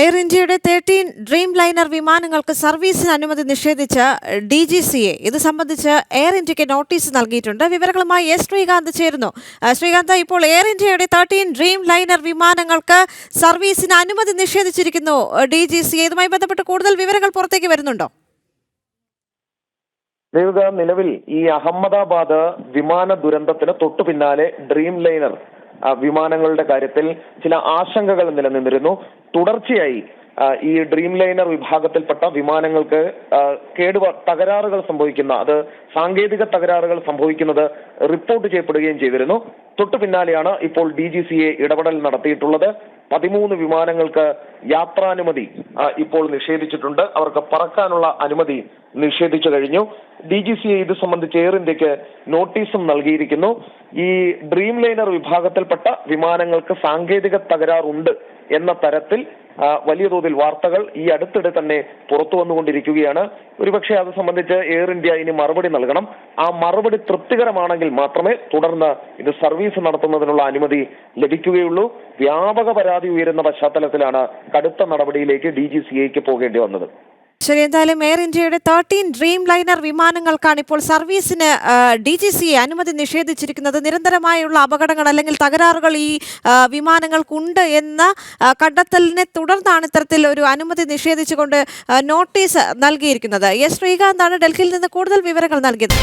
Air ഇന്ത്യയുടെ 13 dream liner വിമാനങ്ങൾക്ക് സർവീസിന് അനുമതി നിഷേധിച്ച DGCA ഇത് സംബന്ധിച്ച് എയർ ഇന്ത്യക്ക് നോട്ടീസ് നൽകിയിട്ടുണ്ട്. വിവരങ്ങളുമായി എസ് ശ്രീകാന്ത് ചേരുന്നു. ശ്രീകാന്ത്, ഇപ്പോൾ എയർ ഇന്ത്യയുടെ 13 ഡ്രീം ലൈനർ വിമാനങ്ങൾക്ക് സർവീസിന് അനുമതി നിഷേധിച്ചിരിക്കുന്നു DGCA. ഇതുമായി ബന്ധപ്പെട്ട് കൂടുതൽ വിവരങ്ങൾ പുറത്തേക്ക് വരുന്നുണ്ടോ? നിലവിൽ ഈ അഹമ്മദാബാദ് വിമാന ദുരന്തത്തിന് തൊട്ടു പിന്നാലെ ഡ്രീം ലൈനർ വിമാനങ്ങളുടെ കാര്യത്തിൽ ചില ആശങ്കകൾ നിലനിന്നിരുന്നു. തുടർച്ചയായി ഈ ഡ്രീം ലൈനർ വിഭാഗത്തിൽപ്പെട്ട വിമാനങ്ങൾക്ക് തകരാറുകൾ സംഭവിക്കുന്ന സാങ്കേതിക തകരാറുകൾ സംഭവിക്കുന്നത് റിപ്പോർട്ട് ചെയ്യപ്പെടുകയും ചെയ്തിരുന്നു. തൊട്ടു പിന്നാലെയാണ് ഇപ്പോൾ DGCA ഇടപെടൽ നടത്തിയിട്ടുള്ളത്. 13 വിമാനങ്ങൾക്ക് യാത്രാനുമതി ഇപ്പോൾ നിഷേധിച്ചിട്ടുണ്ട്. അവർക്ക് പറക്കാനുള്ള അനുമതി നിഷേധിച്ചു കഴിഞ്ഞു. DGCA ഇത് സംബന്ധിച്ച് എയർ ഇന്ത്യക്ക് നോട്ടീസും നൽകിയിരിക്കുന്നു. ഈ ഡ്രീം ലൈനർ വിഭാഗത്തിൽപ്പെട്ട വിമാനങ്ങൾക്ക് സാങ്കേതിക തകരാറുണ്ട് എന്ന തരത്തിൽ വലിയ തോതിൽ വാർത്തകൾ ഈ അടുത്തിടെ തന്നെ പുറത്തു വന്നുകൊണ്ടിരിക്കുകയാണ്. ഒരുപക്ഷെ അത് സംബന്ധിച്ച് എയർ ഇന്ത്യ ഇനി മറുപടി നൽകണം. ആ മറുപടി തൃപ്തികരമാണെങ്കിൽ മാത്രമേ തുടർന്ന് ഇത് സർവീസ് നടത്തുന്നതിനുള്ള അനുമതി ലഭിക്കുകയുള്ളൂ. വ്യാപക പരാതി ഉയരുന്ന പശ്ചാത്തലത്തിലാണ് കടുത്ത നടപടിയിലേക്ക് DGCAക്ക് പോകേണ്ടി വന്നത്. ശരി, എന്തായാലും എയർ ഇന്ത്യയുടെ 13 ഡ്രീം ലൈനർ വിമാനങ്ങൾക്കാണ് ഇപ്പോൾ സർവീസിന് DGCA അനുമതി നിഷേധിച്ചിരിക്കുന്നത്. നിരന്തരമായുള്ള അപകടങ്ങൾ അല്ലെങ്കിൽ തകരാറുകൾ ഈ വിമാനങ്ങൾക്കുണ്ട് എന്ന കണ്ടെത്തലിനെ തുടർന്നാണ് ഇത്തരത്തിൽ ഒരു അനുമതി നിഷേധിച്ചുകൊണ്ട് നോട്ടീസ് നൽകിയിരിക്കുന്നത്. എസ് ശ്രീകാന്താണ് ഡൽഹിയിൽ നിന്ന് കൂടുതൽ വിവരങ്ങൾ നൽകിയത്.